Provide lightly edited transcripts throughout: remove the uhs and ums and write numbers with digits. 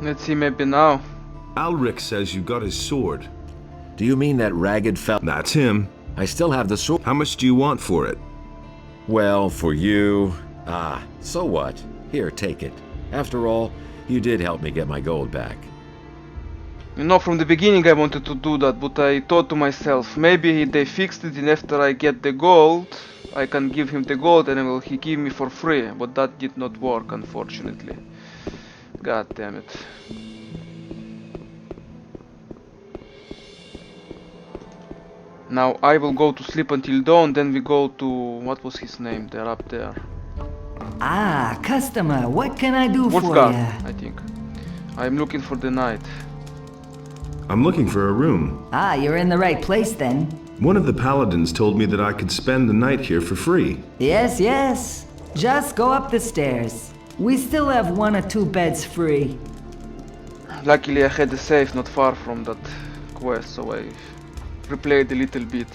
Let's see, maybe now. Alric says you got his sword. Do you mean that ragged fell? That's him. I still have the sword. How much do you want for it? Well, for you... Ah, so what? Here, take it. After all, you did help me get my gold back. You know, from the beginning I wanted to do that, but I thought to myself, maybe they fixed it and after I get the gold, I can give him the gold and will he give me for free. But that did not work, unfortunately. God damn it. Now I will go to sleep until dawn, then we go to... what was his name? They're up there. Ah, customer, what can I do for Wolfgang, you? I think. I'm looking for the knight. I'm looking for a room. Ah, you're in the right place then. One of the paladins told me that I could spend the night here for free. Yes, yes. Just go up the stairs. We still have 1 or 2 beds free. Luckily I had a safe not far from that quest, so I replayed a little bit.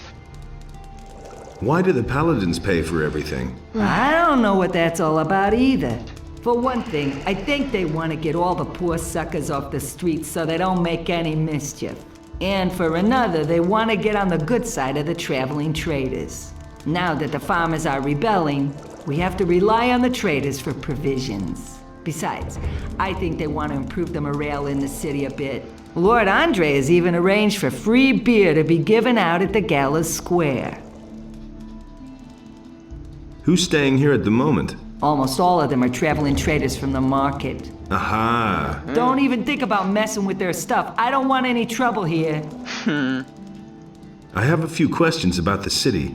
Why do the paladins pay for everything? I don't know what that's all about either. For one thing, I think they want to get all the poor suckers off the streets so they don't make any mischief. And for another, they want to get on the good side of the traveling traders. Now that the farmers are rebelling, we have to rely on the traders for provisions. Besides, I think they want to improve the morale in the city a bit. Lord Andre has even arranged for free beer to be given out at the Gala Square. Who's staying here at the moment? Almost all of them are traveling traders from the market. Aha! Don't even think about messing with their stuff. I don't want any trouble here. I have a few questions about the city.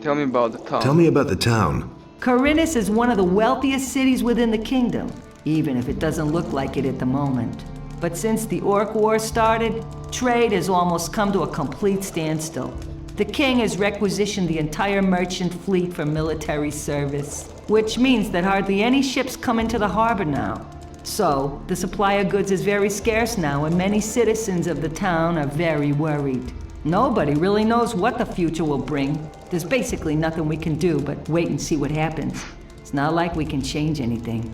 Tell me about the town. Tell me about the town. Corinthus is one of the wealthiest cities within the kingdom, even if it doesn't look like it at the moment. But since the Orc War started, trade has almost come to a complete standstill. The king has requisitioned the entire merchant fleet for military service, which means that hardly any ships come into the harbor now. So, the supply of goods is very scarce now, and many citizens of the town are very worried. Nobody really knows what the future will bring. There's basically nothing we can do but wait and see what happens. It's not like we can change anything.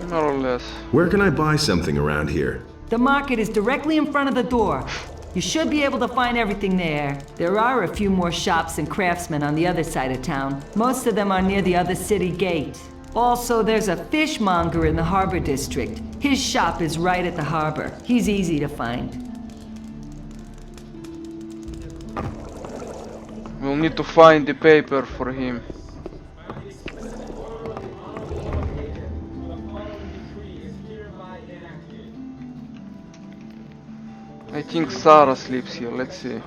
More or less. Where can I buy something around here? The market is directly in front of the door. You should be able to find everything there. There are a few more shops and craftsmen on the other side of town. Most of them are near the other city gate. Also, there's a fishmonger in the harbor district. His shop is right at the harbor. He's easy to find. We'll need to find the paper for him. I think Sarah sleeps here, let's see.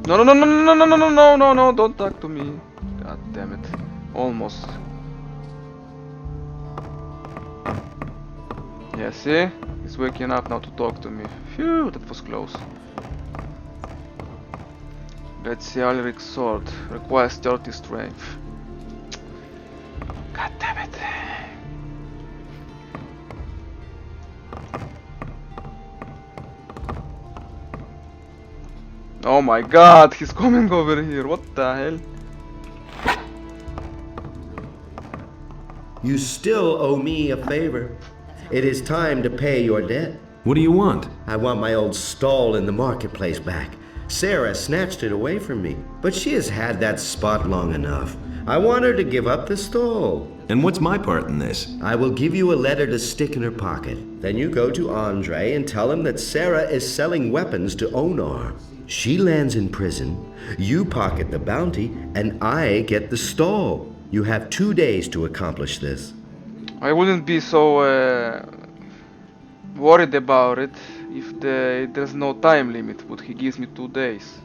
No, no, no, no, no, no, no, no, no, no, no, don't talk to me. God damn it. Almost. Yeah, see? He's waking up now to talk to me. Phew, that was close. Let's see, Alric's sword. Requires 30 strength. God damn it. Oh my god, he's coming over here, what the hell? You still owe me a favor. It is time to pay your debt. What do you want? I want my old stall in the marketplace back. Sarah snatched it away from me, but she has had that spot long enough. I want her to give up the stall. And what's my part in this? I will give you a letter to stick in her pocket. Then you go to Andre and tell him that Sarah is selling weapons to Onar. She lands in prison, you pocket the bounty, and I get the stall. You have 2 days to accomplish this. I wouldn't be so worried about it if there's no time limit, but he gives me 2 days.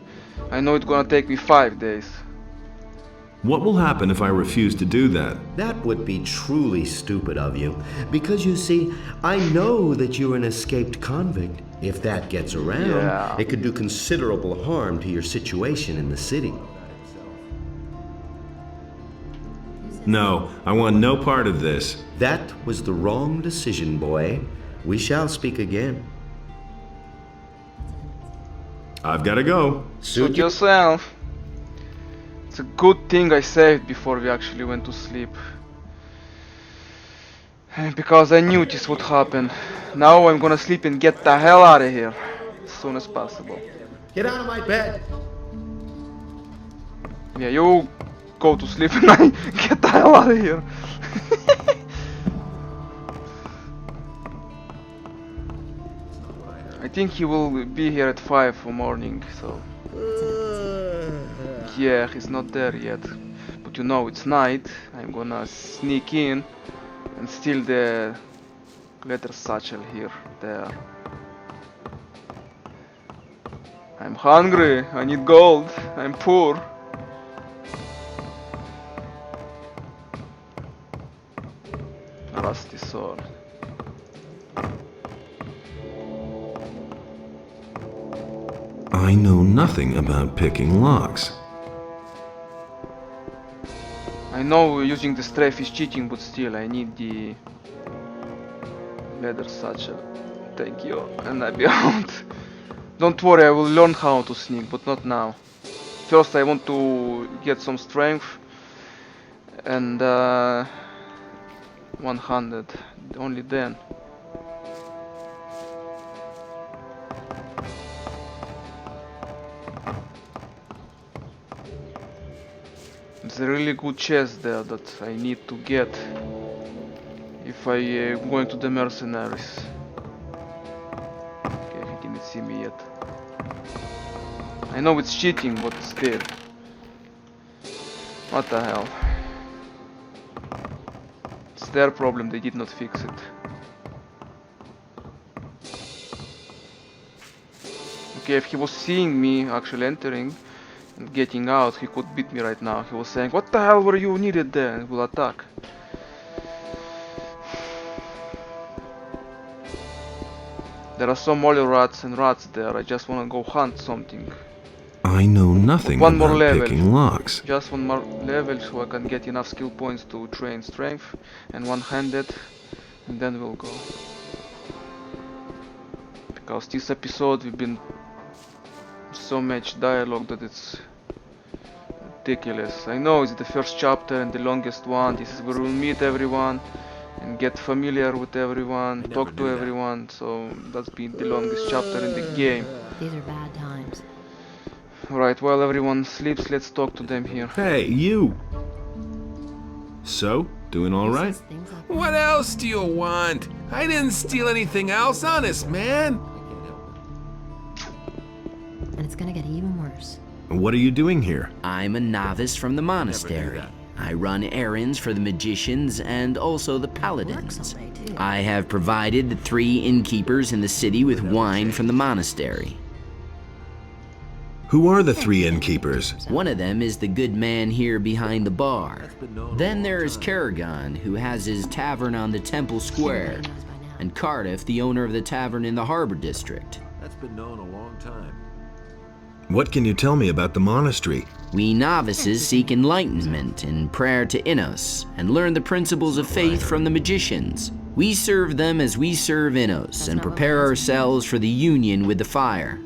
I know it's gonna take me 5 days. What will happen if I refuse to do that? That would be truly stupid of you, because you see, I know that you're an escaped convict. If that gets around, Yeah. it could do considerable harm to your situation in the city. No, I want no part of this. That was the wrong decision, boy. We shall speak again. I've got to go. Suit yourself. It's a good thing I saved before we actually went to sleep. Because I knew this would happen. Now I'm gonna sleep and get the hell out of here as soon as possible. Get out of my bed! Yeah, you go to sleep and I get the hell out of here. I think he will be here at 5 for morning, so... Yeah, he's not there yet. But you know, it's night. I'm gonna sneak in and steal the leather satchel here, there. I'm hungry, I need gold, I'm poor. Rusty sword. I know nothing about picking locks. I know using the strafe is cheating, but still I need the leather satchel. Thank you, and I'll be out. Don't worry, I will learn how to sneak, but not now. First I want to get some strength and 100, only then. It's a really good chest there that I need to get if I go into the mercenaries. Okay, he didn't see me yet. I know it's cheating, but still. What the hell? It's their problem, they did not fix it. Okay, if he was seeing me actually entering and getting out, he could beat me right now. He was saying, what the hell were you needed there? And will attack. There are some molly rats and rats there. I just wanna go hunt something. I know nothing One more about level. picking locks. Just one more level so I can get enough skill points to train strength and one-handed, and then we'll go. Because this episode we've been so much dialogue that it's ridiculous. I know it's the first chapter and the longest one. This is where we'll meet everyone and get familiar with everyone, talk to everyone, so that's been the longest chapter in the game. These are bad times. Alright, while everyone sleeps, let's talk to them here. Hey, you! So, doing all right? Things like What else do you want? I didn't steal anything else, honest, man. and it's gonna get even worse. What are you doing here? I'm a novice from the monastery. I run errands for the magicians and also the paladins. I have provided the 3 innkeepers in the city with wine from the monastery. Who are the 3 innkeepers? One of them is the good man here behind the bar. Then there's Kerrigan, who has his tavern on the Temple Square, and Cardiff, the owner of the tavern in the Harbor District. That's been known a long time. What can you tell me about the monastery? We novices seek enlightenment in prayer to Innos and learn the principles of faith from the magicians. We serve them as we serve Innos and prepare ourselves for the union with the fire.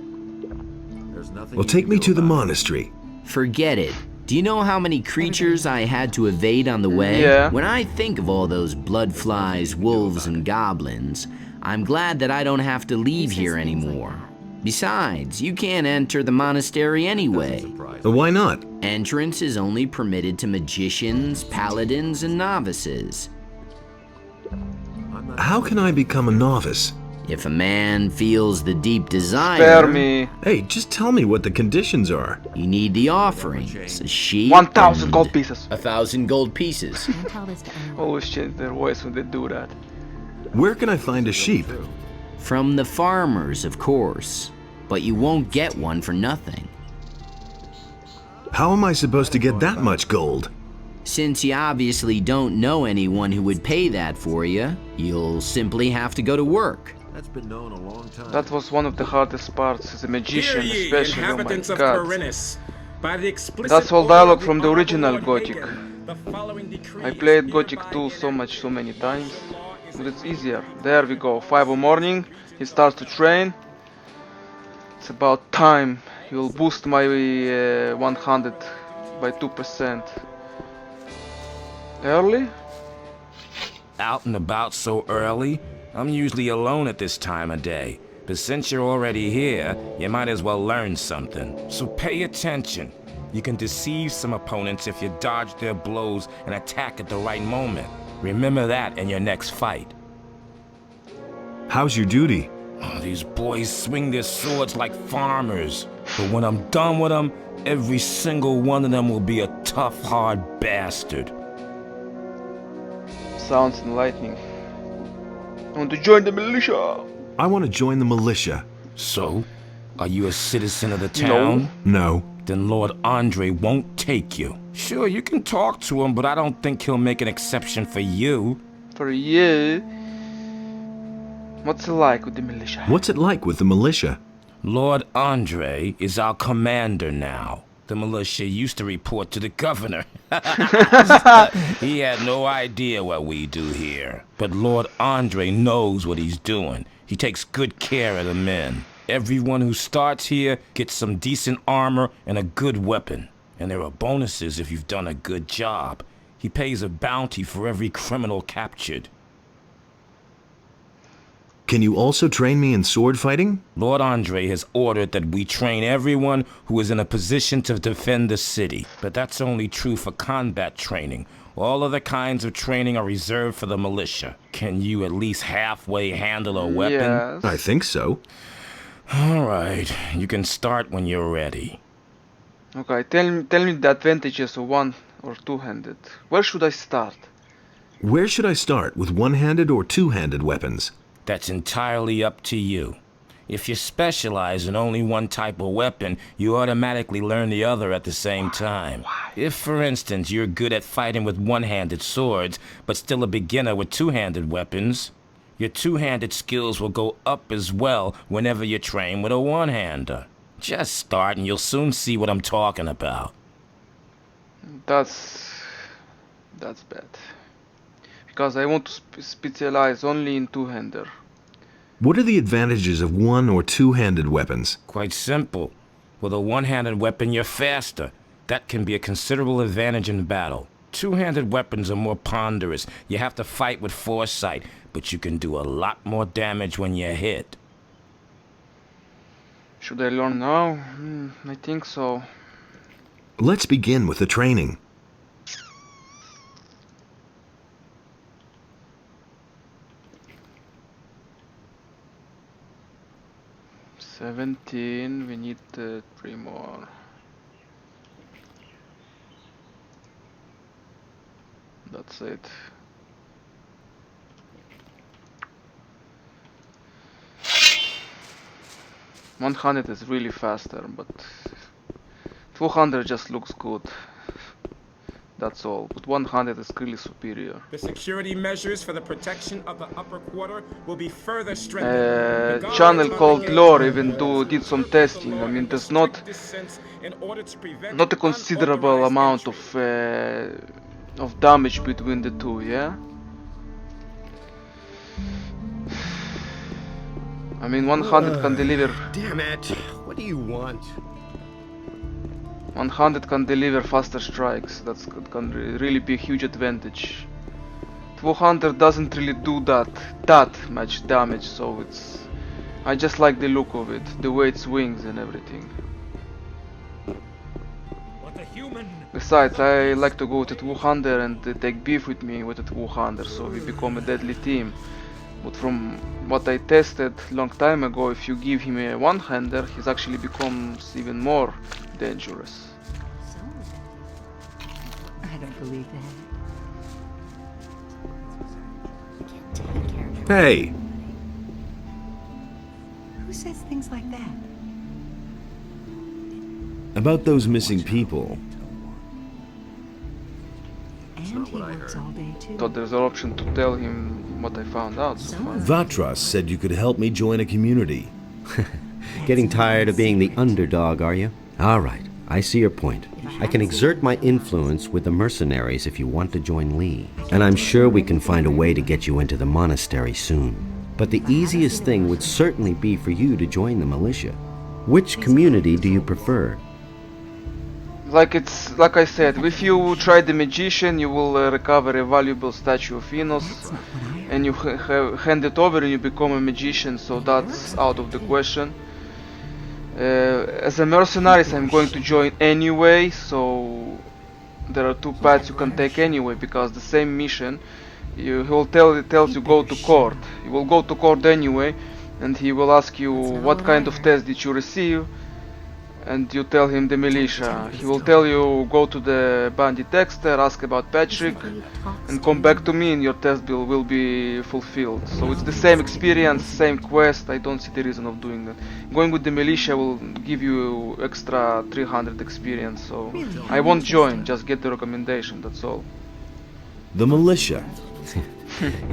Well, take me to the monastery. Forget it. Do you know how many creatures I had to evade on the way? Yeah. When I think of all those blood flies, wolves, and goblins, I'm glad that I don't have to leave here anymore. Besides, you can't enter the monastery anyway. Why not? Entrance is only permitted to magicians, paladins, and novices. How can I become a novice? If a man feels the deep desire, Spare me. Hey, just tell me what the conditions are. you need the offerings, a sheep, 1,000 and gold pieces. 1,000 gold pieces. Don't tell this to anyone. Always change their voice when they do that. Where can I find a sheep? From the farmers, of course. But you won't get one for nothing. How am I supposed to get that much gold? Since you obviously don't know anyone who would pay that for you, you'll simply have to go to work. That's been known a long time. That was one of the hardest parts as a magician, Hear ye, especially. Oh my inhabitants of god. Corinus. By the explicit That's all order dialogue of from the honorable original Lord Gothic. Hagen, the following decree I is played Gothic hereby 2 so enacted. many times, but it's easier. There we go, 5 in morning, he starts to train. It's about time. He will boost my 100 by 2%. Early? Out and about so early? I'm usually alone at this time of day. But since you're already here, you might as well learn something. So pay attention. You can deceive some opponents if you dodge their blows and attack at the right moment. Remember that in your next fight. How's your duty? Oh, these boys swing their swords like farmers. But when I'm done with them, every single one of them will be a tough, hard bastard. Sounds enlightening. I want to join the militia. I want to join the militia. So, are you a citizen of the town? No. Then Lord Andre won't take you. Sure, you can talk to him, but I don't think he'll make an exception for you. For you? What's it like with the militia? What's it like with the militia? Lord Andre is our commander now. The militia used to report to the governor. He had no idea what we do here. But Lord Andre knows what he's doing. He takes good care of the men. Everyone who starts here gets some decent armor and a good weapon. And there are bonuses if you've done a good job. He pays a bounty for every criminal captured. Can you also train me in sword fighting? Lord Andre has ordered that we train everyone who is in a position to defend the city. But that's only true for combat training. All other kinds of training are reserved for the militia. Can you at least halfway handle a weapon? Yes. I think so. All right, you can start when you're ready. Okay, tell me the advantages of one or two-handed. Where should I start? Where should I start, with one-handed or two-handed weapons? That's entirely up to you. If you specialize in only one type of weapon, you automatically learn the other at the same time. If, for instance, you're good at fighting with one-handed swords, but still a beginner with two-handed weapons, your two-handed skills will go up as well whenever you train with a one-hander. Just start and you'll soon see what I'm talking about. That's bad. Because I want to specialize only in two-hander. What are the advantages of one- or two-handed weapons? Quite simple. With a one-handed weapon, you're faster. That can be a considerable advantage in battle. Two-handed weapons are more ponderous. You have to fight with foresight, but you can do a lot more damage when you're hit. Should I learn now? I think so. Let's begin with the training. $17, we need 3 more. That's it. $100 is really faster, but 200 just looks good. That's all. But 100 is really superior. The security measures for the protection of the upper quarter will be further strengthened. The Channel guards called on the Lore edge even did some will testing. I deploy mean, in there's strict distance in order to prevent not a considerable unauthorized amount entry. of damage between the two, yeah? I mean, 100 can deliver. Damn it! What do you want? 100 can deliver faster strikes. That can really be a huge advantage. 200 doesn't really do that much damage, so it's. I just like the look of it, the way it swings and everything. Besides, I like to go with the 200 and take beef with me with the 200, so we become a deadly team. But from what I tested long time ago, if you give him a one-hander, he actually becomes even more dangerous. I don't believe that. Hey! Who says things like that? About those missing people. And he works all day too. Thought there's an option to tell him what I found out so far. Vatras said you could help me join a community. Getting tired of being the underdog, are you? All right, I see your point. I can exert my influence with the mercenaries if you want to join Lee. And I'm sure we can find a way to get you into the monastery soon. But the easiest thing would certainly be for you to join the militia. Which community do you prefer? like I said, if you try the magician, you will recover a valuable statue of Enos, and you hand it over and you become a magician, so that's out of the question. As a mercenary, I'm going to join anyway, so there are two paths you can take anyway, because the same mission, it tells you go to court. You will go to court anyway, and he will ask you what kind of test did you receive, and you tell him the militia. He will tell you go to the bandit Dexter, ask about Patrick, and come back to me and your test bill will be fulfilled. So it's the same experience, same quest. I don't see the reason of doing that. Going with the militia will give you extra 300 experience, so I won't join, just get the recommendation, that's all. The militia.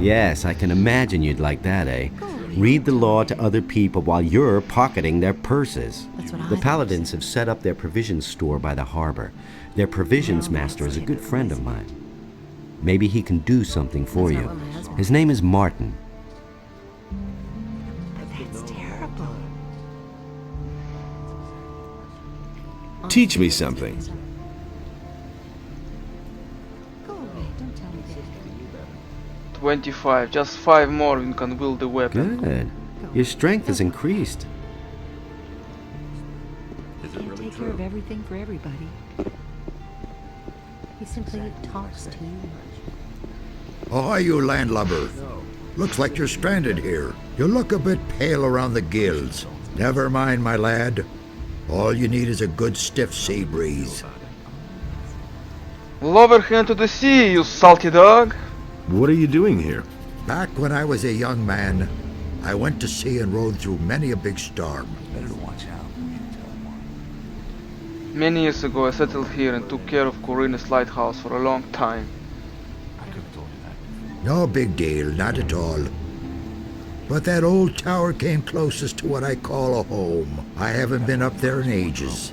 Yes, I can imagine you'd like that, eh? Read the law to other people while you're pocketing their purses. The paladins have set up their provisions store by the harbor. Their provisions master is a good friend of mine. Maybe he can do something for you. His name is Martin. That's terrible. Teach me something. Go away, don't tell me that. 25, just 5 more and you can wield the weapon. Good. Your strength has increased. Can't take care of everything for everybody. He simply talks too much. Ahoy, you landlubber. Looks like you're stranded here. You look a bit pale around the gills. Never mind, my lad. All you need is a good stiff sea breeze. Lower hand to the sea, you salty dog. What are you doing here? Back when I was a young man, I went to sea and rode through many a big storm. Many years ago I settled here and took care of Corinne's lighthouse for a long time. No big deal, not at all. But that old tower came closest to what I call a home. I haven't been up there in ages.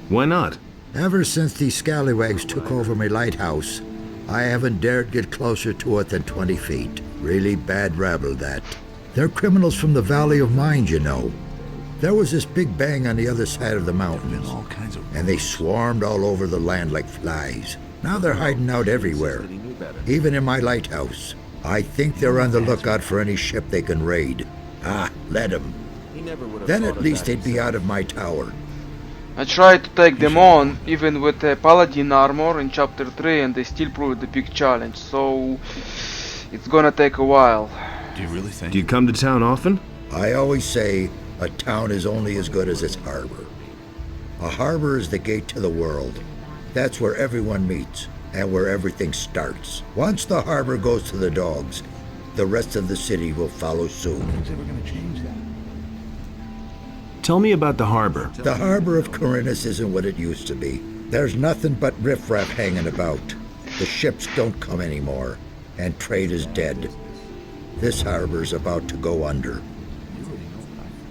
Why not? Ever since these scallywags took over my lighthouse, I haven't dared get closer to it than 20 feet. Really bad rabble, that. They're criminals from the Valley of Mind, you know. There was this big bang on the other side of the mountains, and they swarmed all over the land like flies. Now they're hiding out everywhere, even in my lighthouse. I think they're on the lookout for any ship they can raid. Ah, let them. Then at least they'd be out of my tower. I tried to take them on, even with paladin armor in chapter 3, and they still proved a big challenge, so it's gonna take a while. Do you really think? Do you come to town often? I always say a town is only as good as its harbor. A harbor is the gate to the world. That's where everyone meets, and where everything starts. Once the harbor goes to the dogs, the rest of the city will follow soon. Tell me about the harbor. The harbor of Corinthus isn't what it used to be. There's nothing but riffraff hanging about. The ships don't come anymore, and trade is dead. This harbor's about to go under.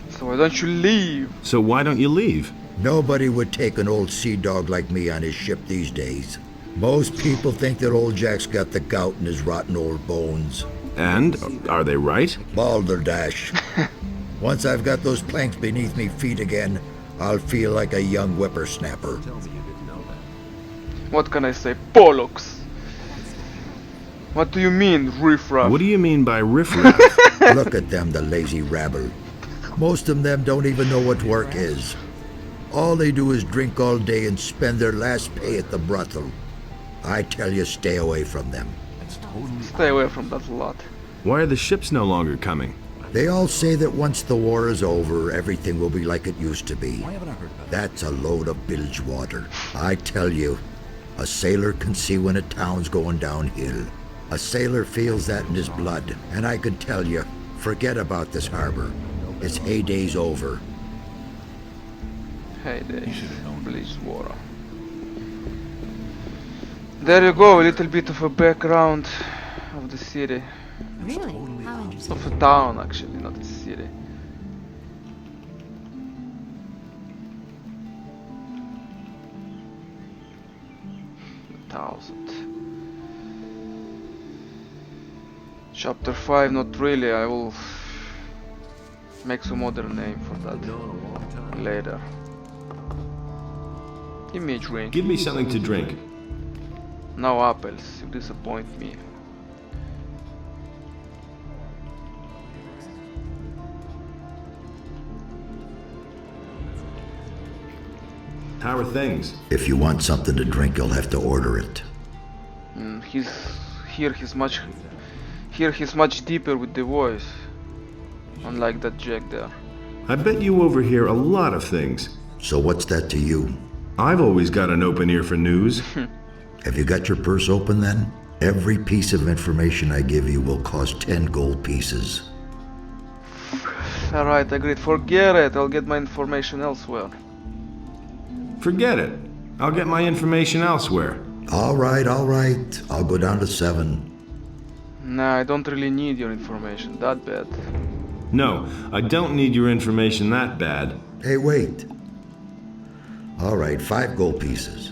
So why don't you leave? So why don't you leave? Nobody would take an old sea dog like me on his ship these days. Most people think that old Jack's got the gout in his rotten old bones. And? Are they right? Balderdash. Once I've got those planks beneath me feet again, I'll feel like a young whippersnapper. What can I say? Bollocks! What do you mean, riffraff? What do you mean by riffraff? Look at them, the lazy rabble. Most of them don't even know what work is. All they do is drink all day and spend their last pay at the brothel. I tell you, stay away from them. Stay away from that lot. Why are the ships no longer coming? They all say that once the war is over, everything will be like it used to be. That's a load of bilge water. I tell you, a sailor can see when a town's going downhill. A sailor feels that in his blood, and I can tell you, forget about this harbor. Its heyday's over. Heyday, bilge water. There you go, a little bit of a background of the city. Really? How interesting. Of a town, actually, not a city. Chapter 5, not really. I will make some other name for that later. Give me a drink. Give me something to drink. No apples, you disappoint me. How are things? If you want something to drink, you'll have to order it. He's much deeper with the voice. Unlike that Jack there. I bet you overhear a lot of things. So what's that to you? I've always got an open ear for news. Have you got your purse open then? Every piece of information I give you will cost 10 gold pieces. Alright, agreed. Forget it. I'll get my information elsewhere. Forget it. I'll get my information elsewhere. All right. I'll go down to 7. Nah, I don't really need your information that bad. No, I don't need your information that bad. Hey, wait. All right, 5 gold pieces.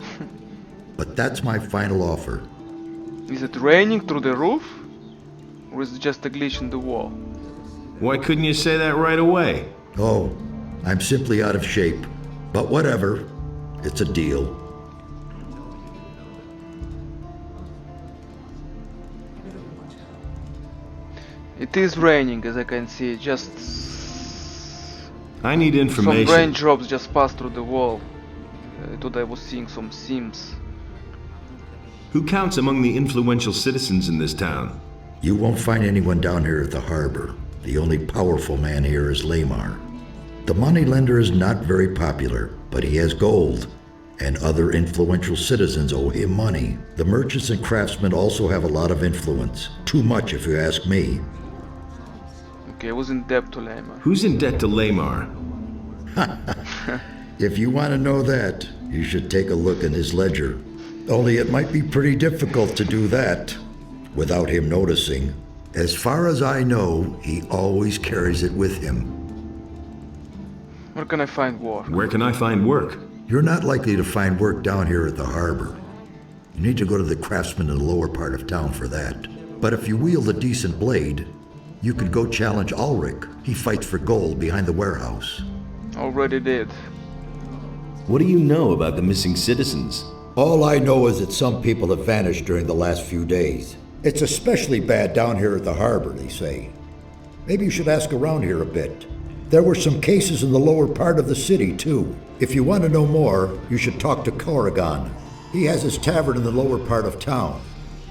But that's my final offer. Is it raining through the roof? Or is it just a glitch in the wall? Why couldn't you say that right away? Oh, I'm simply out of shape. But whatever. It's a deal. It is raining, as I can see. Just I need information. some raindrops just passed through the wall. I thought I was seeing some seams. Who counts among the influential citizens in this town? You won't find anyone down here at the harbor. The only powerful man here is Lamar. The moneylender is not very popular, but he has gold, and other influential citizens owe him money. The merchants and craftsmen also have a lot of influence. Too much, if you ask me. Okay, I was in debt to Lamar. Who's in debt to Lamar? If you want to know that, you should take a look in his ledger. Only it might be pretty difficult to do that without him noticing. As far as I know, he always carries it with him. Where can I find work? Where can I find work? You're not likely to find work down here at the harbor. You need to go to the craftsman in the lower part of town for that. But if you wield a decent blade, you could go challenge Ulrich. He fights for gold behind the warehouse. Already did. What do you know about the missing citizens? All I know is that some people have vanished during the last few days. It's especially bad down here at the harbor, they say. Maybe you should ask around here a bit. There were some cases in the lower part of the city, too. If you want to know more, you should talk to Corrigan. He has his tavern in the lower part of town,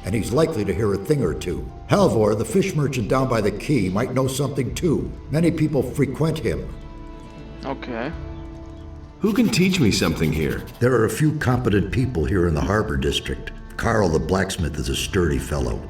and he's likely to hear a thing or two. Halvor, the fish merchant down by the quay, might know something too. Many people frequent him. Okay. Who can teach me something here? There are a few competent people here in the harbor district. Carl the blacksmith is a sturdy fellow.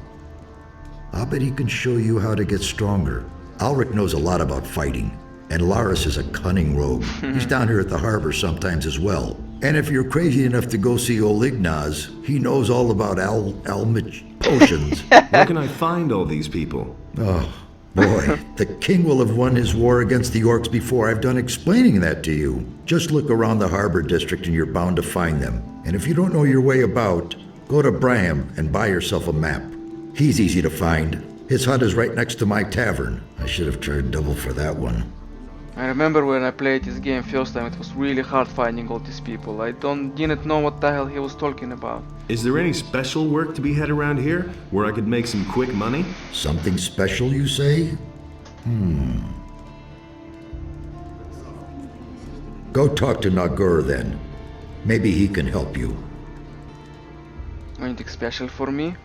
I'll bet he can show you how to get stronger. Ulrich knows a lot about fighting, and Laris is a cunning rogue. He's down here at the harbor sometimes as well. And if you're crazy enough to go see old Ignaz, he knows all about Almich potions. Where can I find all these people? Oh, boy, the king will have won his war against the orcs before I've done explaining that to you. Just look around the harbor district and you're bound to find them. And if you don't know your way about, go to Braham and buy yourself a map. He's easy to find. His hut is right next to my tavern. I should have charged double for that one. I remember when I played this game first time, it was really hard finding all these people. I didn't know what the hell he was talking about. Is there any special work to be had around here where I could make some quick money? Something special, you say? Go talk to Nagur then. Maybe he can help you. Anything special for me?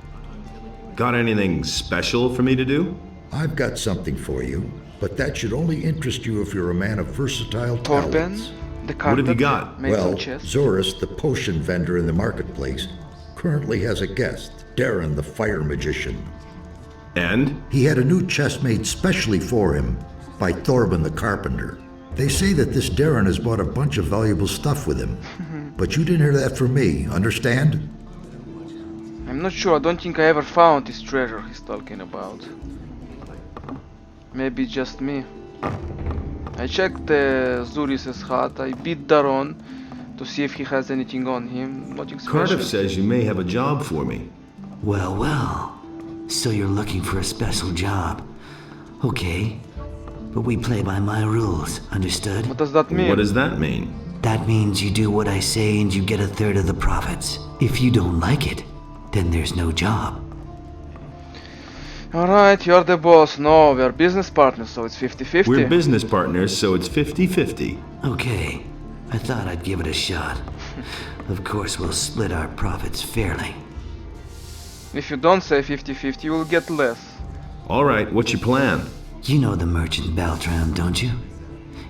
Got anything special for me to do? I've got something for you, but that should only interest you if you're a man of versatile Torben, talents. the carpet, What have you got? Well, chest. Zorus, the potion vendor in the marketplace, currently has a guest, Darren the fire magician. And? He had a new chest made specially for him by Thorben the carpenter. They say that this Darren has bought a bunch of valuable stuff with him. But you didn't hear that from me, understand? I'm not sure, I don't think I ever found this treasure he's talking about. Maybe just me. I checked Zuris's hut, I beat Daron to see if he has anything on him, nothing special. Cardiff says you may have a job for me. Well, well. So you're looking for a special job. Okay. But we play by my rules, understood? What does that mean? What does that mean? That means you do what I say and you get a third of the profits. If you don't like it, then there's no job. Alright, you're the boss. No, we're business partners, so it's 50-50. We're business partners, so it's 50-50. Okay, I thought I'd give it a shot. Of course, we'll split our profits fairly. If you don't say 50-50, you will get less. Alright, what's your plan? You know the merchant Baltram, don't you?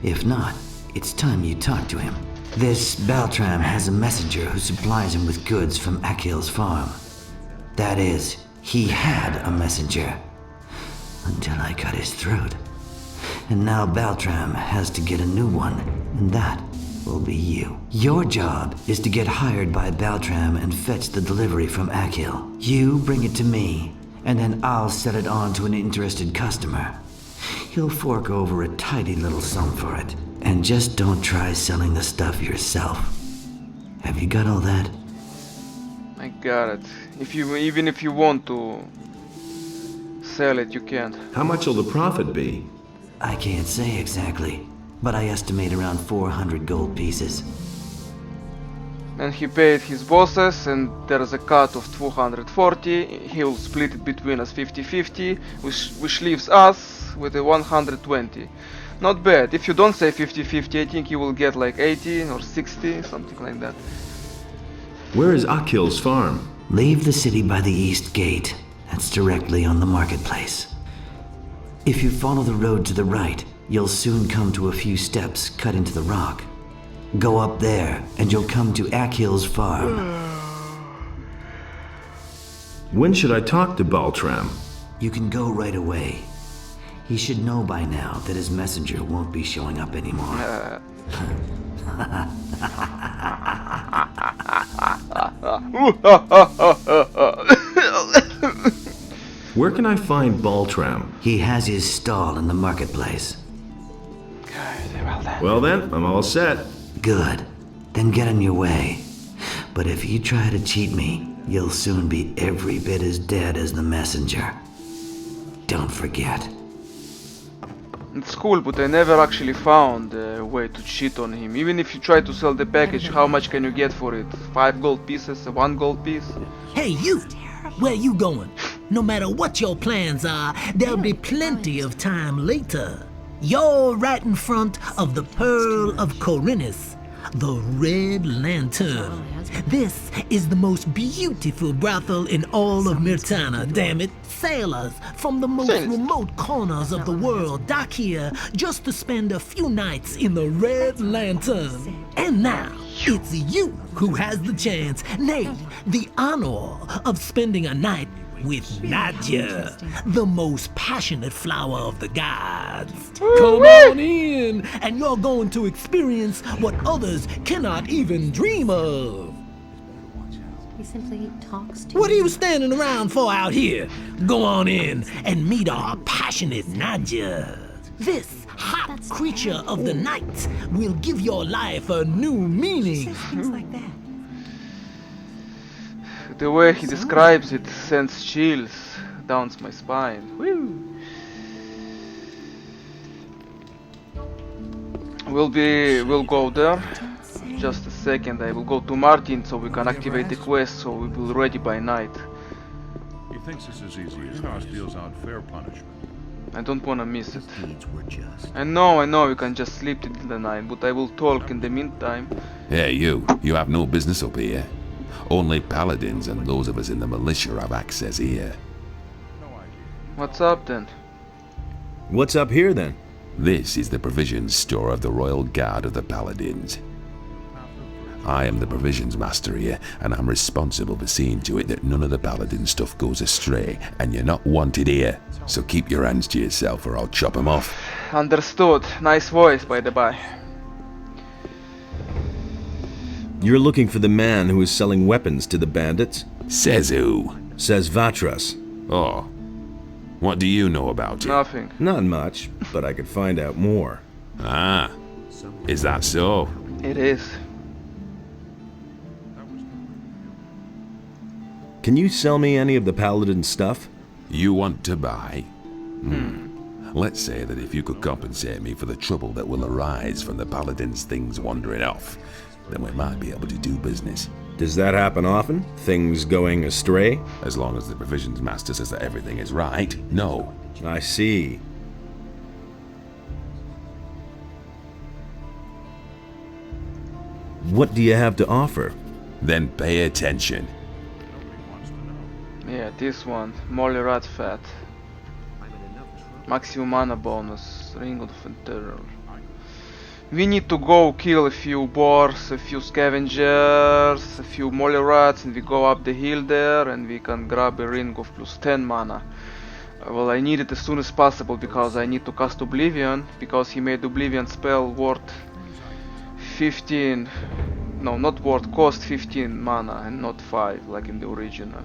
If not, it's time you talk to him. This Baltram has a messenger who supplies him with goods from Akil's farm. That is, he had a messenger. Until I cut his throat. And now Baltram has to get a new one, and that will be you. Your job is to get hired by Baltram and fetch the delivery from Akil. You bring it to me, and then I'll set it on to an interested customer. He'll fork over a tidy little sum for it. And just don't try selling the stuff yourself. Have you got all that? I got it. Even if you want to sell it, you can't. How much will the profit be? I can't say exactly, but I estimate around 400 gold pieces. And he paid his bosses, and there's a cut of 240. He'll split it between us 50-50, which leaves us with a 120. Not bad. If you don't say 50-50, I think you will get like 80 or 60, something like that. Where is Akil's farm? Leave the city by the east gate. That's directly on the marketplace. If you follow the road to the right, you'll soon come to a few steps cut into the rock. Go up there, and you'll come to Akil's farm. When should I talk to Baltram? You can go right away. He should know by now that his messenger won't be showing up anymore. Where can I find Baltram? He has his stall in the marketplace. Well then, I'm all set. Good. Then get on your way. But if you try to cheat me, you'll soon be every bit as dead as the messenger. Don't forget. It's cool, but I never actually found a way to cheat on him. Even if you try to sell the package, how much can you get for it? 5 gold pieces? 1 gold piece? Hey, you! Where you going? No matter what your plans are, there'll be plenty of time later. You're right in front of the Pearl of Corinus, the Red Lantern. This is the most beautiful brothel in all of Myrtana, damn it. Sailors from the most remote corners of the world dock here just to spend a few nights in the Red Lantern. And now, it's you who has the chance, nay, the honor of spending a night with Nadia, the most passionate flower of the gods. Come on in, and you're going to experience what others cannot even dream of. He simply talks to What are you standing around for out here? Go on in and meet our passionate Nadia. This hot creature of the night will give your life a new meaning. things like that. The way he describes it sends chills down my spine. Woo. We'll go there. Just a second, I will go to Martin so we can activate the quest so we will be ready by night. He thinks this is easy. His house deals out fair punishment. I don't wanna miss it. I know you can just sleep till the night, but I will talk in the meantime. Hey, you have no business up here. Only paladins and those of us in the militia have access here. What's up then? What's up here then? This is the provisions store of the Royal Guard of the Paladins. I am the provisions master here, and I'm responsible for seeing to it that none of the paladin stuff goes astray, and you're not wanted here. So keep your hands to yourself or I'll chop them off. Understood. Nice voice, by the by. You're looking for the man who is selling weapons to the bandits? Says who? Says Vatras. Oh. What do you know about it? Nothing. Not much, but I could find out more. Ah. Is that so? It is. Can you sell me any of the paladin stuff? You want to buy? Let's say that if you could compensate me for the trouble that will arise from the paladin's things wandering off, then we might be able to do business. Does that happen often? Things going astray? As long as the provisions master says that everything is right, no. I see. What do you have to offer? Then pay attention. Yeah, this one. Molly rat fat. Maximum mana bonus. Ring of Terror. We need to go kill a few boars, a few scavengers, a few molly rats, and we go up the hill there and we can grab a ring of plus 10 mana. Well, I need it as soon as possible because I need to cast Oblivion, because he made Oblivion spell worth 15, no, not worth, cost 15 mana and not 5 like in the original.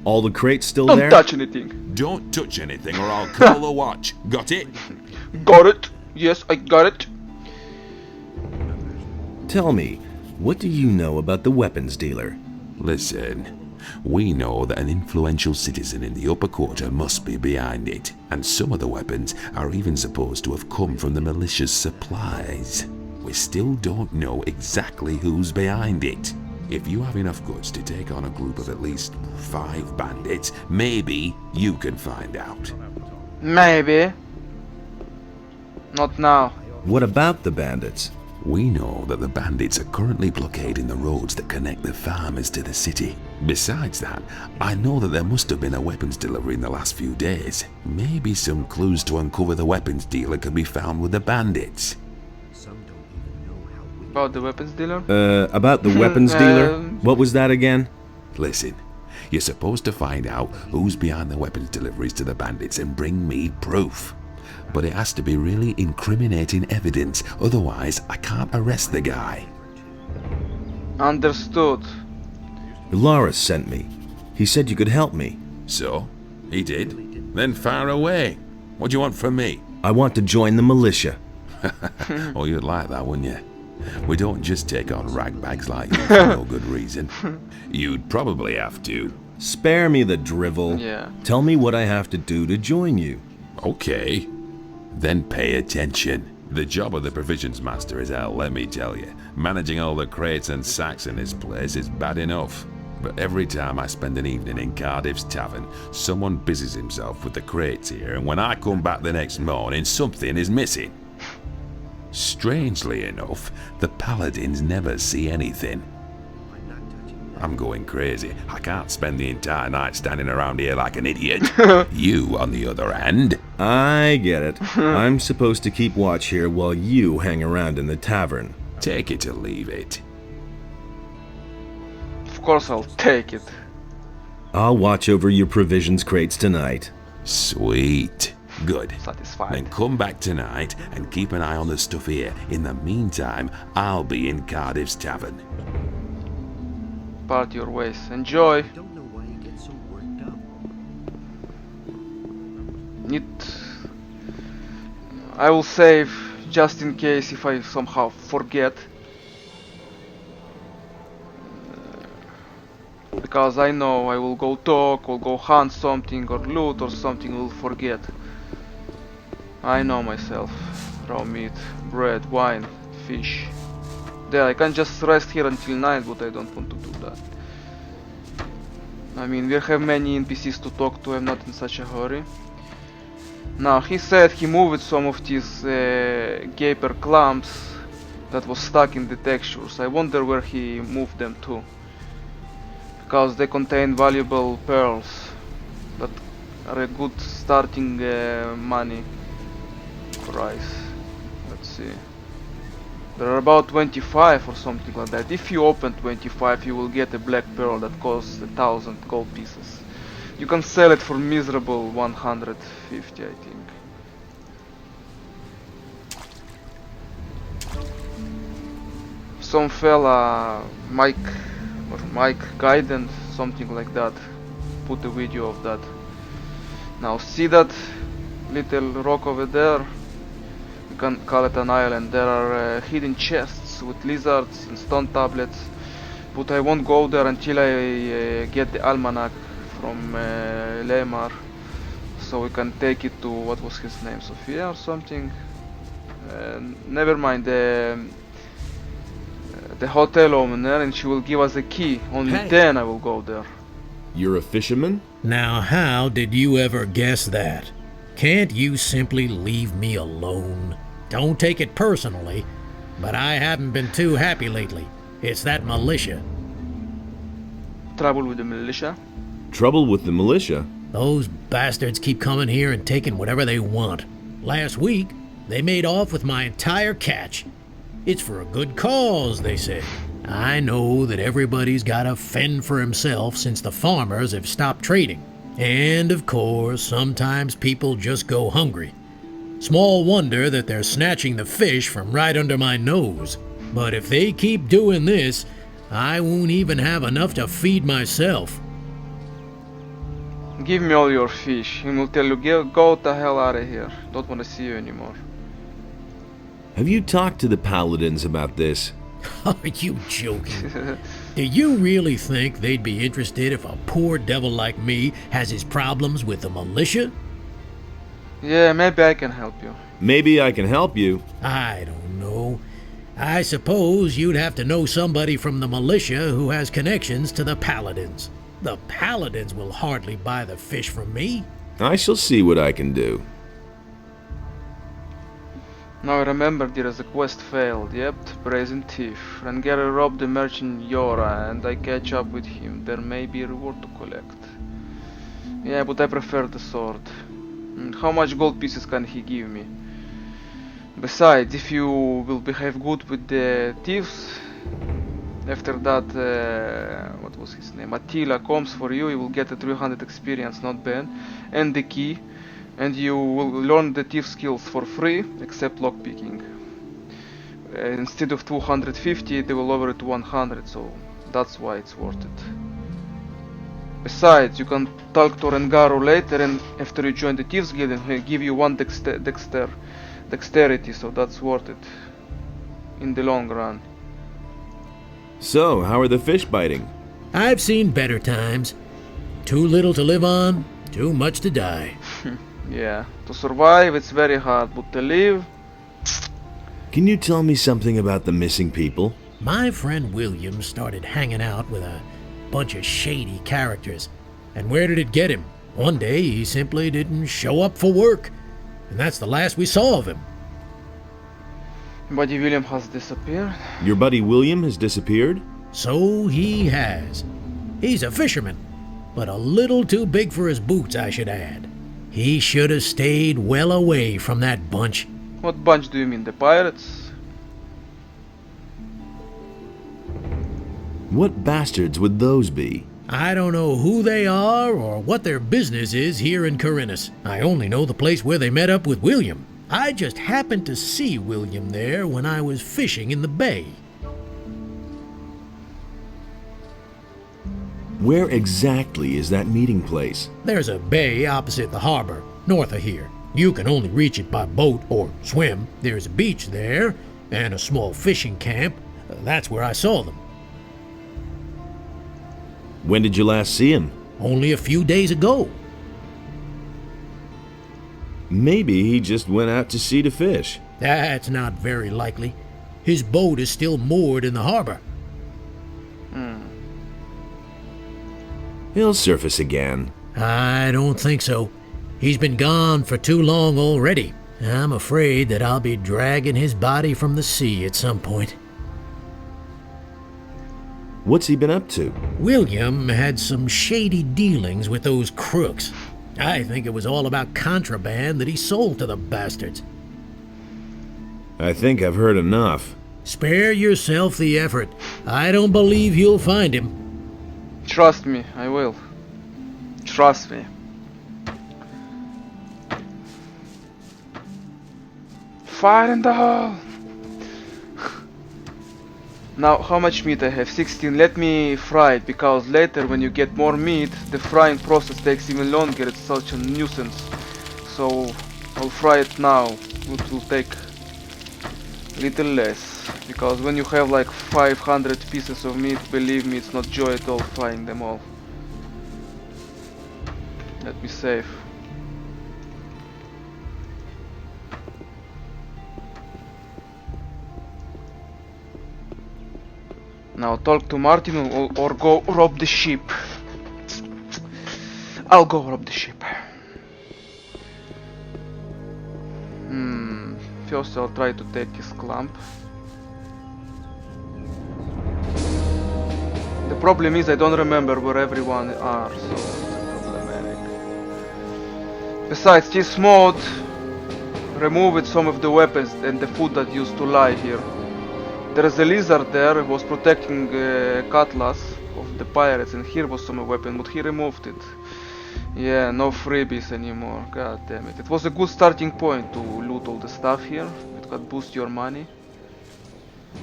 All the crates still Don't there? Don't touch anything. Don't touch anything or I'll call the watch. Got it? Got it. Yes, I got it. Tell me, what do you know about the weapons dealer? Listen, we know that an influential citizen in the upper quarter must be behind it, and some of the weapons are even supposed to have come from the militia's supplies. We still don't know exactly who's behind it. If you have enough guts to take on a group of at least 5 bandits, maybe you can find out. Maybe. Not now. What about the bandits? We know that the bandits are currently blockading the roads that connect the farmers to the city. Besides that, I know that there must have been a weapons delivery in the last few days. Maybe some clues to uncover the weapons dealer can be found with the bandits. About the weapons dealer? About the weapons dealer? What was that again? Listen, you're supposed to find out who's behind the weapons deliveries to the bandits and bring me proof. But it has to be really incriminating evidence, otherwise I can't arrest the guy. Understood. Loris sent me. He said you could help me. So? He did? Then fire away. What do you want from me? I want to join the militia. Oh, you'd like that, wouldn't you? We don't just take on ragbags like you for no good reason. You'd probably have to. Spare me the drivel. Yeah. Tell me what I have to do to join you. Okay. Then pay attention. The job of the provisions master is hell, let me tell you. Managing all the crates and sacks in this place is bad enough. But every time I spend an evening in Cardiff's tavern, someone busies himself with the crates here, and when I come back the next morning, something is missing. Strangely enough, the paladins never see anything. I'm going crazy. I can't spend the entire night standing around here like an idiot. You, on the other hand... I get it. I'm supposed to keep watch here while you hang around in the tavern. Take it or leave it. Of course I'll take it. I'll watch over your provisions crates tonight. Sweet. Good. Satisfied. Then come back tonight and keep an eye on the stuff here. In the meantime, I'll be in Cardiff's tavern. Part your ways. Enjoy. I will save just in case if I somehow forget. Because I know I will go talk or go hunt something or loot or something, will forget. I know myself. Raw meat, bread, wine, fish. There, I can just rest here until night, but I don't want to do that. I mean, we have many NPCs to talk to, I'm not in such a hurry. Now, he said he moved some of these gaper clumps that was stuck in the textures. I wonder where he moved them to. Because they contain valuable pearls that are a good starting money price. Let's see. There are about 25 or something like that. If you open 25, you will get a black pearl that costs 1,000 gold pieces. You can sell it for miserable 150, I think. Some fella, Mike Guidance, something like that, put a video of that. Now see that little rock over there? You can call it an island. There are hidden chests with lizards and stone tablets, but I won't go there until I get the almanac from Lemar. so we can take it to, what was his name, Sophia or something. Never mind, the hotel owner, and she will give us a key. Only then I will go there. You're a fisherman? Now how did you ever guess that? Can't you simply leave me alone? Don't take it personally, but I haven't been too happy lately. It's that militia. Trouble with the militia? Trouble with the militia? Those bastards keep coming here and taking whatever they want. Last week, they made off with my entire catch. It's for a good cause, they say. I know that everybody's gotta fend for himself since the farmers have stopped trading. And of course, sometimes people just go hungry. Small wonder that they're snatching the fish from right under my nose. But if they keep doing this, I won't even have enough to feed myself. Give me all your fish. He will tell you, go the hell out of here. Don't want to see you anymore. Have you talked to the paladins about this? Are you joking? Do you really think they'd be interested if a poor devil like me has his problems with the militia? Yeah, maybe I can help you. Maybe I can help you. I don't know. I suppose you'd have to know somebody from the militia who has connections to the paladins. The paladins will hardly buy the fish from me. I shall see what I can do. Now I remember there is a quest failed. Yep, brazen thief. Rangera robbed the merchant Yora and I catch up with him. There may be a reward to collect. Yeah, but I prefer the sword. How much gold pieces can he give me? Besides, if you will behave good with the thieves, after that, what was his name? Attila comes for you, you will get a 300 experience, not bad, and the key, and you will learn the thief skills for free, except lockpicking. Instead of 250, they will lower it to 100, so that's why it's worth it. Besides, you can talk to Rengaro later, and after you join the Thieves Guild, and he'll give you one dexterity, so that's worth it in the long run. So, how are the fish biting? I've seen better times. Too little to live on, too much to die. Yeah, to survive it's very hard, but to live... Can you tell me something about the missing people? My friend William started hanging out with a bunch of shady characters. And where did it get him? One day he simply didn't show up for work. And that's the last we saw of him. Buddy William has disappeared? Your buddy William has disappeared? So he has. He's a fisherman, but a little too big for his boots, I should add. He should have stayed well away from that bunch. What bunch do you mean, the pirates? What bastards would those be? I don't know who they are or what their business is here in Corinus. I only know the place where they met up with William. I just happened to see William there when I was fishing in the bay. Where exactly is that meeting place? There's a bay opposite the harbor, north of here. You can only reach it by boat or swim. There's a beach there and a small fishing camp. That's where I saw them. When did you last see him? Only a few days ago. Maybe he just went out to sea to fish. That's not very likely. His boat is still moored in the harbor. He'll surface again. I don't think so. He's been gone for too long already. I'm afraid that I'll be dragging his body from the sea at some point. What's he been up to? William had some shady dealings with those crooks. I think it was all about contraband that he sold to the bastards. I think I've heard enough. Spare yourself the effort. I don't believe you'll find him. Trust me, I will. Trust me. Fire in the hole! Now, how much meat I have? 16. Let me fry it, because later when you get more meat, the frying process takes even longer. It's such a nuisance. So, I'll fry it now. It will take a little less. Because when you have like 500 pieces of meat, believe me, it's not joy at all frying them all. Let me save. Now talk to Martin or go rob the ship. I'll go rob the ship. First I'll try to take his clump. The problem is I don't remember where everyone are, so it's problematic. Besides, this mod removed some of the weapons and the food that used to lie here. There is a lizard there who was protecting Cutlass of the pirates, and here was some weapon, but he removed it. Yeah, no freebies anymore, god damn it. It was a good starting point to loot all the stuff here. It could boost your money.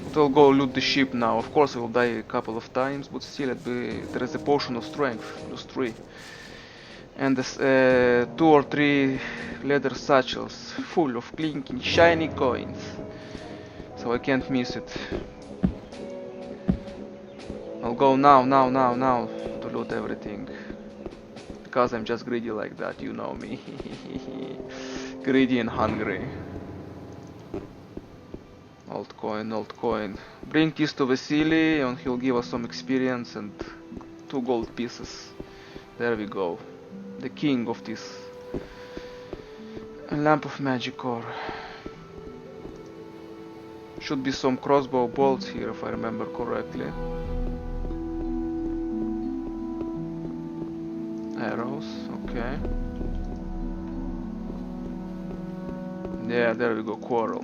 But I'll go loot the ship now. Of course I will die a couple of times, but still there is a potion of strength, +3. And this, 2 or 3 leather satchels full of clinking shiny coins. So I can't miss it. I'll go now to loot everything. Because I'm just greedy like that, you know me. Greedy and hungry. Old coin. Bring this to Vasily and he'll give us some experience and 2 gold pieces. There we go. The king of this. A lamp of magic ore. Should be some crossbow bolts here if I remember correctly. Arrows, okay. Yeah, there we go, quarrel.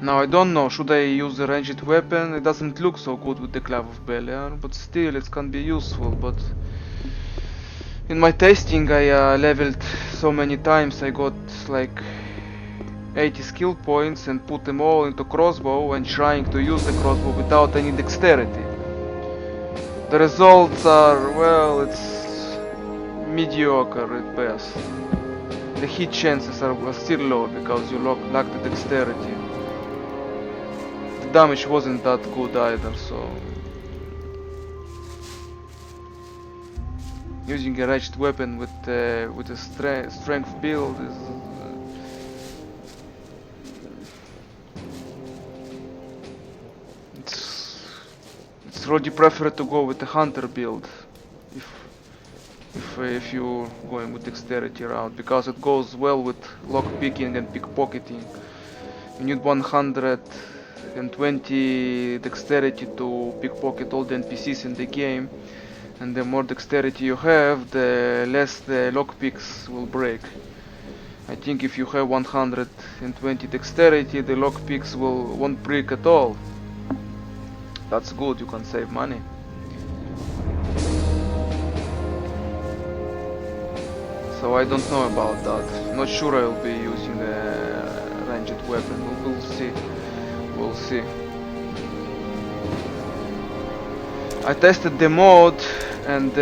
Now I don't know, should I use a ranged weapon? It doesn't look so good with the Glaive of Beliar, but still it can be useful. But in my testing I leveled so many times, I got like 80 skill points and put them all into crossbow and trying to use the crossbow without any dexterity. The results are, well, it's mediocre at best. The hit chances are still low because you lack the dexterity. The damage wasn't that good either, so using a ranged weapon with a strength build is it's really prefer to go with the hunter build if you're going with dexterity route, because it goes well with lockpicking and pickpocketing. You need 120 dexterity to pickpocket all the NPCs in the game, and the more dexterity you have, the less the lockpicks will break. I think if you have 120 dexterity, the lockpicks won't break at all. That's good, you can save money. So I don't know about that. Not sure I will be using a ranged weapon. We'll see. We'll see. I tested the mod, and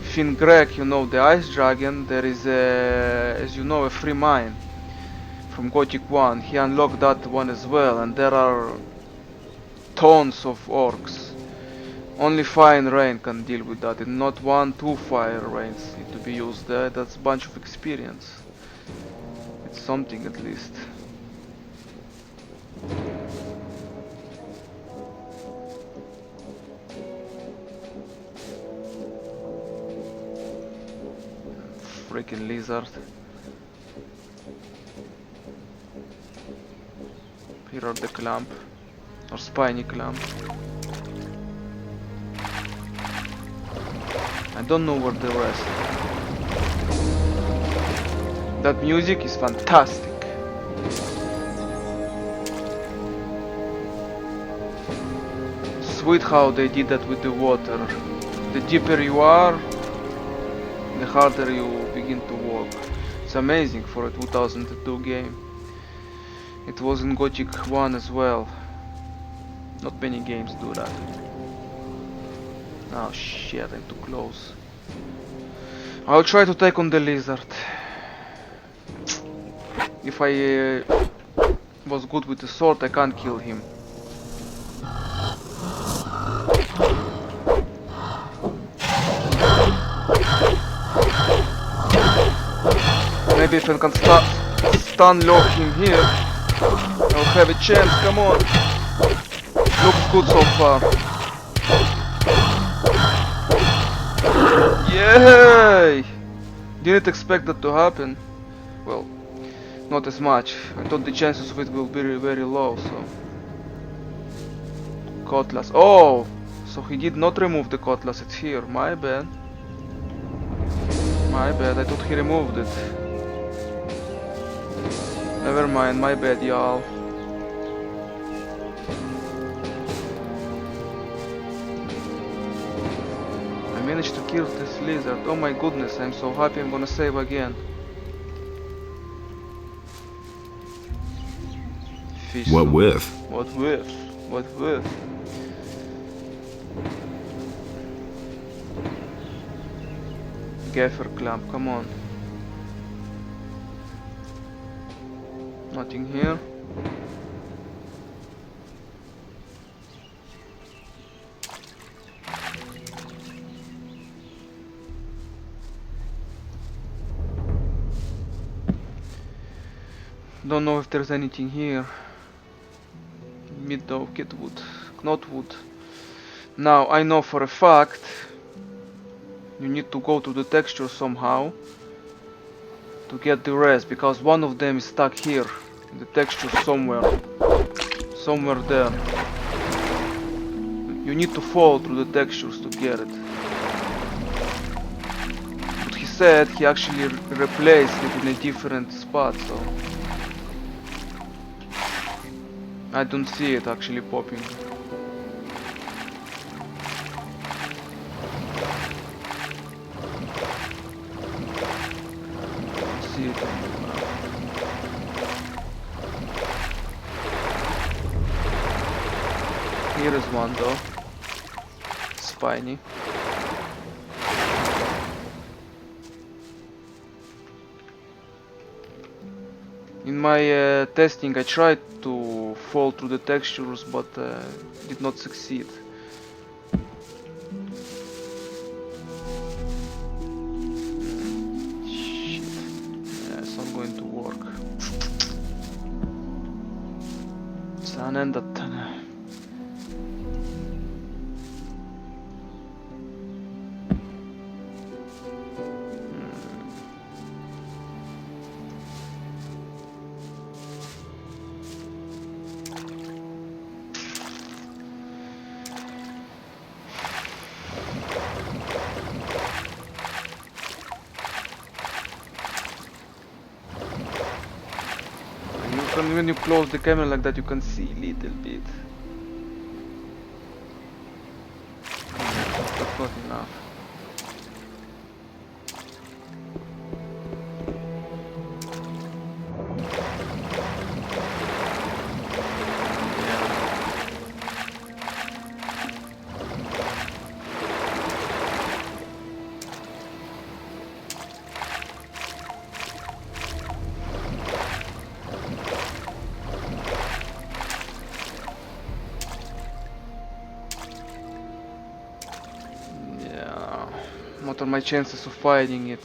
Finn Greg, you know, the ice dragon, there is as you know, a free mine from Gothic 1. He unlocked that one as well, and there are tons of orcs. Only fire and rain can deal with that, and not 1-2 fire rains need to be used there. That's a bunch of experience. It's something at least. Freaking lizard. Here are the clamp, or spiny clamp. I don't know where the rest. That music is fantastic. Sweet how they did that with the water. The deeper you are, the harder you begin to walk. It's amazing for a 2002 game. It was in Gothic 1 as well. Not many games do that. Oh shit, I'm too close. I'll try to take on the lizard. If I was good with the sword, I can't kill him. Maybe maybe if I can stun lock him here, I'll have a chance. Come on. Looks good so far. Yay! Didn't expect that to happen. Well, not as much. I thought the chances of it will be very low, so... Cutlass. Oh! So he did not remove the cutlass, it's here. My bad. My bad, I thought he removed it. Never mind, my bad, y'all. I managed to kill this lizard. Oh my goodness, I'm so happy I'm gonna save again. Fish. What with? What with? What with? Gaffer clamp, come on. Nothing here. Don't know if there's anything here. Meadow, Kitwood, Knotwood. Now I know for a fact you need to go to the texture somehow to get the rest, because one of them is stuck here in the texture somewhere there. You need to fall through the textures to get it. But he said he actually replaced it in a different spot, so I don't see it actually popping. See it. Here is one though. Spiny. In my testing I tried to fall through the textures, but did not succeed. Shit. Yeah, it's not going to work. Sanendat. When you close the camera like that, you can see a little bit. That's not enough. What are my chances of fighting it?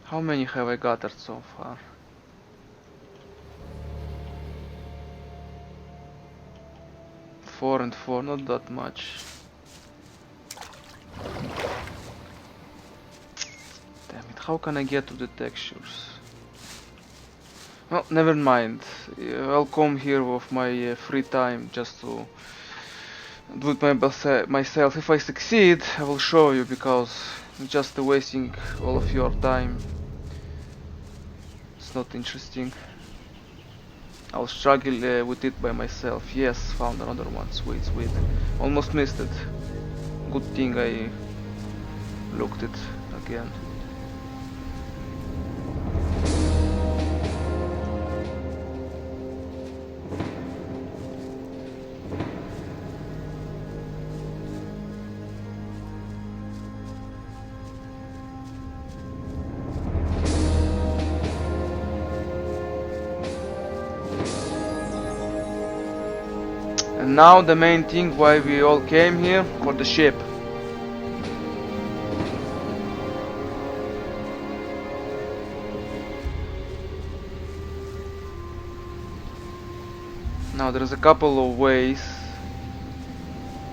How many have I gathered so far? Four and four, not that much. Damn it, how can I get to the textures? Well, never mind. I'll come here with my free time just to do it myself. If I succeed, I will show you, because it's just wasting all of your time. It's not interesting. I'll struggle with it by myself. Yes, found another one. Sweet, sweet. Almost missed it. Good thing I looked it again. And now the main thing why we all came here, for the ship. Now there's a couple of ways.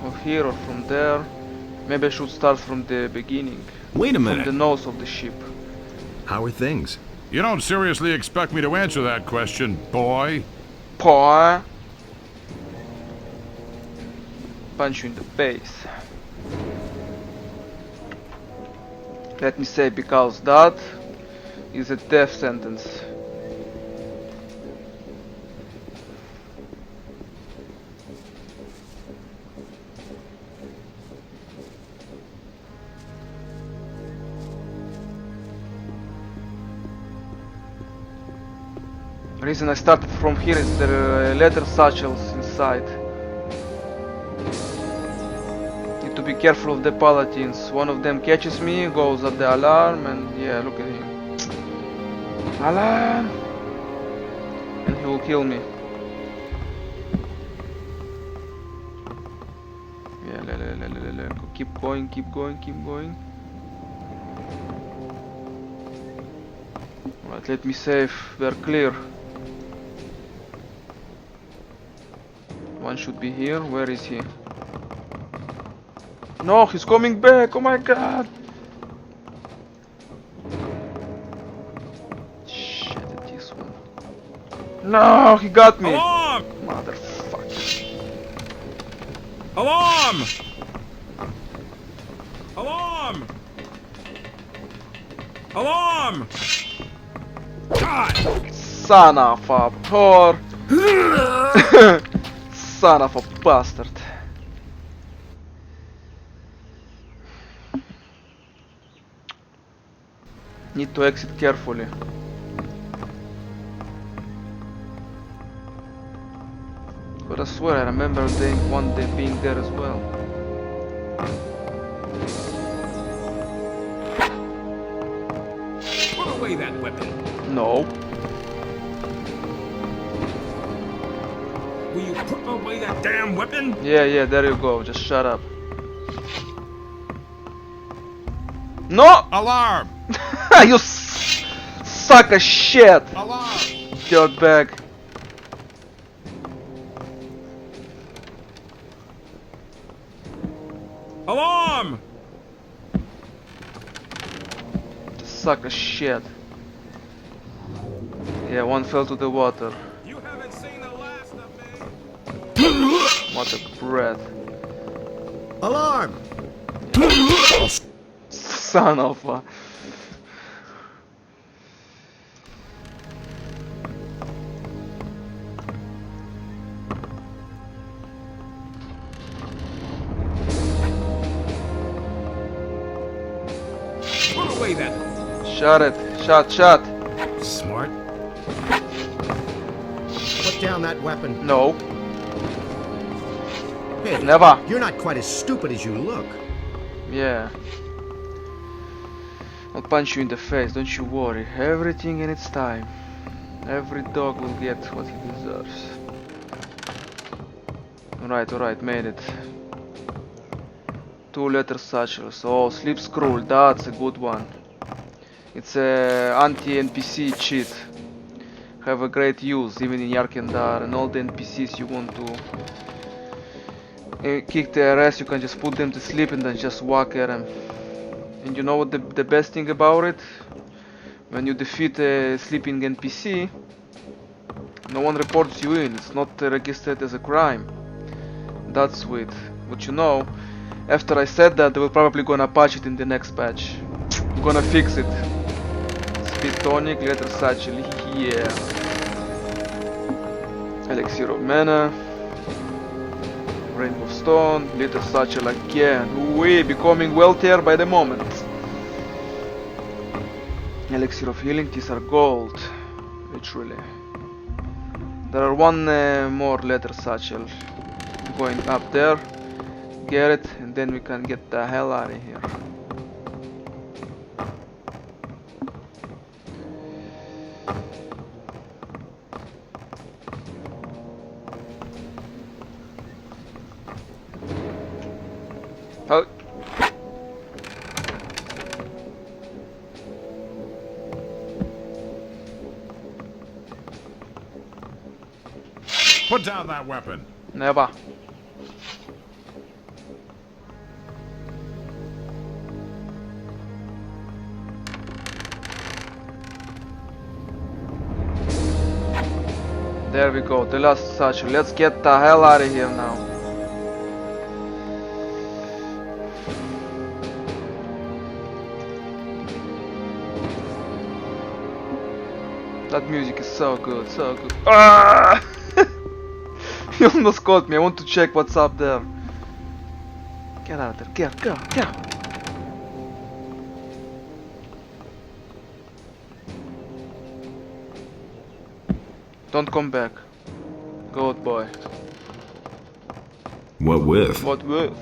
Or here or from there. Maybe I should start from the beginning. Wait a minute. From the nose of the ship. How are things? You don't seriously expect me to answer that question, boy? Boy. Punch you in the face. Let me say, because that is a death sentence. The reason I started from here is there are letter satchels inside. Need to be careful of the paladins. One of them catches me, goes up the alarm, and yeah, look at him. Alarm! And he will kill me. Yeah, keep going, keep going, keep going. Right, let me save. We're clear. One should be here. Where is he? No, he's coming back. Oh my god. Shit, this one. No, he got me. Alarm! Motherfucker. Alarm! Alarm! Alarm! God! Son of a whore. Son of a bastard. Need to exit carefully. But I swear I remember one day being there as well. Put away that weapon. No. Will you put away that damn weapon? Yeah, there you go. Just shut up. No! Alarm! You suck of shit! Alarm! Dirtbag. Alarm! Suck of shit. Yeah, one fell to the water. You haven't seen the last of me. What a brat. Alarm! Son of a... Put away that. Shut it. Shut. Smart. Put down that weapon. No. Hey, Never. You're not quite as stupid as you look. Yeah. I'll punch you in the face, don't you worry. Everything in its time. Every dog will get what he deserves. Alright, made it. 2 letter satchels. Oh, sleep scroll, that's a good one. It's a anti-NPC cheat. Have a great use, even in Yarkandar, and all the NPCs you want to kick their ass, you can just put them to sleep and then just whack at them. And you know what the best thing about it? When you defeat a sleeping NPC, no one reports you in, it's not registered as a crime. That's sweet. But you know, after I said that, they will probably gonna patch it in the next patch. I'm gonna fix it. Speed tonic, letter satchel, yeah. Elixir of mana. Rainbow stone, letter satchel again. We becoming wealthier by the moment. Elixir of healing, these are gold. Literally. There are one more letter satchel going up there. Get it, and then we can get the hell out of here. Oh. Put down that weapon. Never. There we go, the last satchel. Let's get the hell out of here now. That music is so good, so good. Ah! You almost caught me. I want to check what's up there. Get out of there. Get out. Don't come back. Good boy. What with? What with?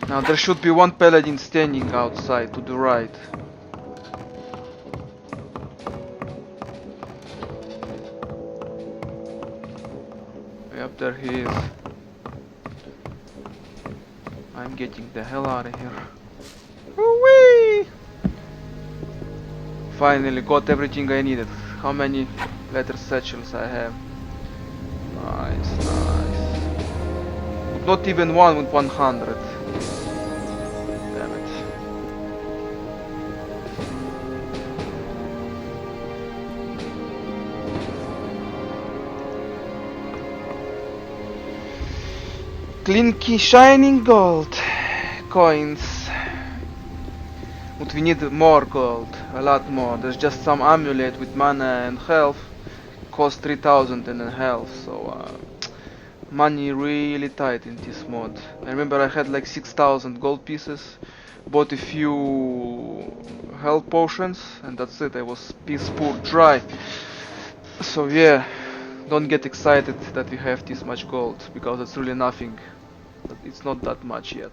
Now there should be one paladin standing outside to the right. Yep, there he is. I'm getting the hell out of here. Woo-wee! Finally got everything I needed. How many leather satchels I have? Nice, nice. Not even one with 100. Damn it. Clinky shining gold coins. But we need more gold, a lot more. There's just some amulet with mana and health. Cost 3000 and health, so money really tight in this mod. I remember I had like 6000 gold pieces, bought a few health potions, and that's it. I was piss poor dry. So yeah, don't get excited that we have this much gold, because it's really nothing. It's not that much yet.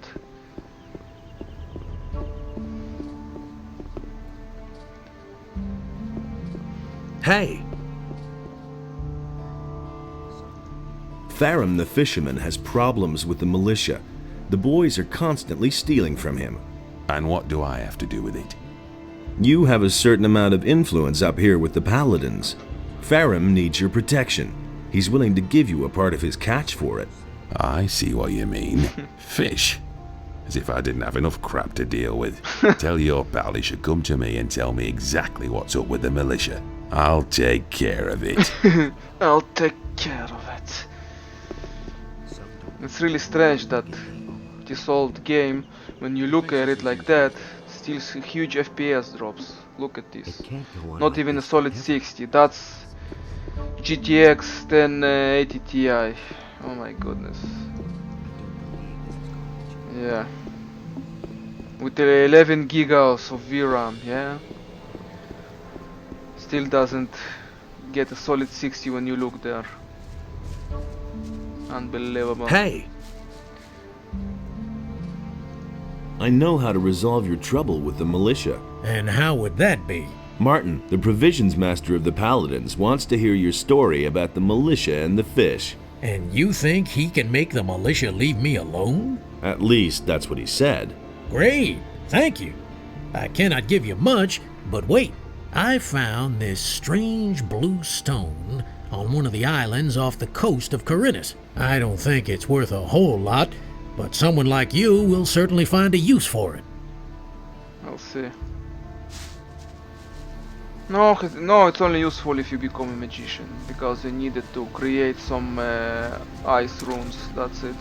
Hey! Farum the fisherman has problems with the militia. The boys are constantly stealing from him. And what do I have to do with it? You have a certain amount of influence up here with the paladins. Farum needs your protection. He's willing to give you a part of his catch for it. I see what you mean. Fish? As if I didn't have enough crap to deal with. Tell your pal he should come to me and tell me exactly what's up with the militia. I'll take care of it. I'll take care of it. It's really strange that this old game, when you look at it like that, still huge FPS drops. Look at this. Not even a solid 60. That's GTX 1080 Ti. Oh my goodness. Yeah. With the 11 gigas of VRAM, yeah. Still doesn't get a solid 60 when you look there. Unbelievable. Hey! I know how to resolve your trouble with the militia. And how would that be? Martin, the provisions master of the Paladins, wants to hear your story about the militia and the fish. And you think he can make the militia leave me alone? At least that's what he said. Great, thank you. I cannot give you much, but wait. I found this strange blue stone on one of the islands off the coast of Corinus. I don't think it's worth a whole lot, but someone like you will certainly find a use for it. I'll see. No, it's only useful if you become a magician, because you needed to create some ice runes, that's it.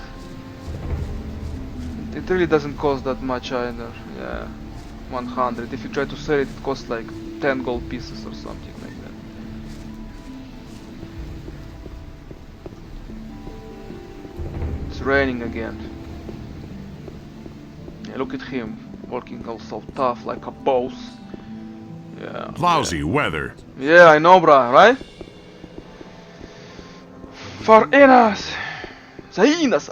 It really doesn't cost that much either, yeah, 100. If you try to sell it, it costs like 10 gold pieces or something like that. It's raining again. Yeah, look at him, walking all so tough like a boss. Yeah. Lousy weather. Yeah, I know, bruh, right? For Inas! Zainas!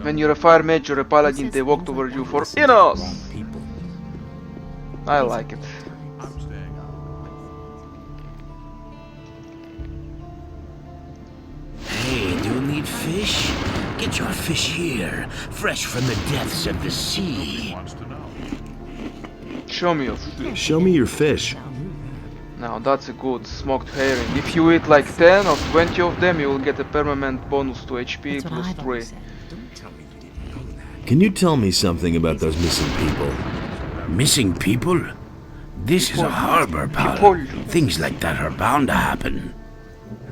When you're a fire mage or a paladin, they walk over you for Inos! I like it. Hey, do you need fish? Get your fish here, fresh from the depths of the sea. Show me your fish. Show me your fish. Now that's a good smoked herring. If you eat like 10 or 20 of them, you will get a permanent bonus to HP plus 3. Can you tell me something about those missing people? Missing people? This is a harbor, pal. Things like that are bound to happen.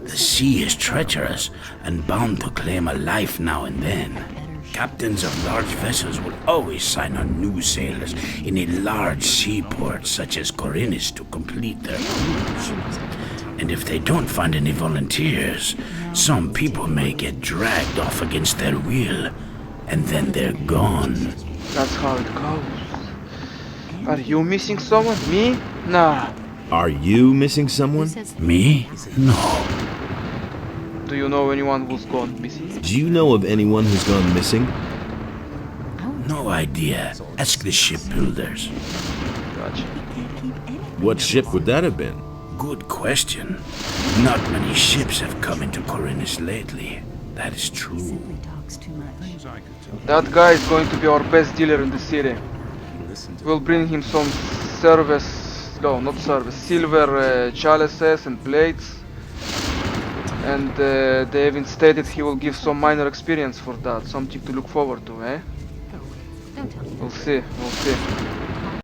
The sea is treacherous and bound to claim a life now and then. Captains of large vessels will always sign on new sailors in a large seaport such as Corinus to complete their cruise. And if they don't find any volunteers, some people may get dragged off against their will, and then they're gone. That's how it goes. Are you missing someone? Me? Nah. Are you missing someone? Me? No. Do you know anyone who's gone missing? Do you know of anyone who's gone missing? No idea. Ask the shipbuilders. Gotcha. What ship would that have been? Good question. Not many ships have come into Corinus lately. That is true. That guy is going to be our best dealer in the city. We'll bring him some silver chalices and plates. And they even stated he will give some minor experience for that, something to look forward to, eh? We'll see, we'll see.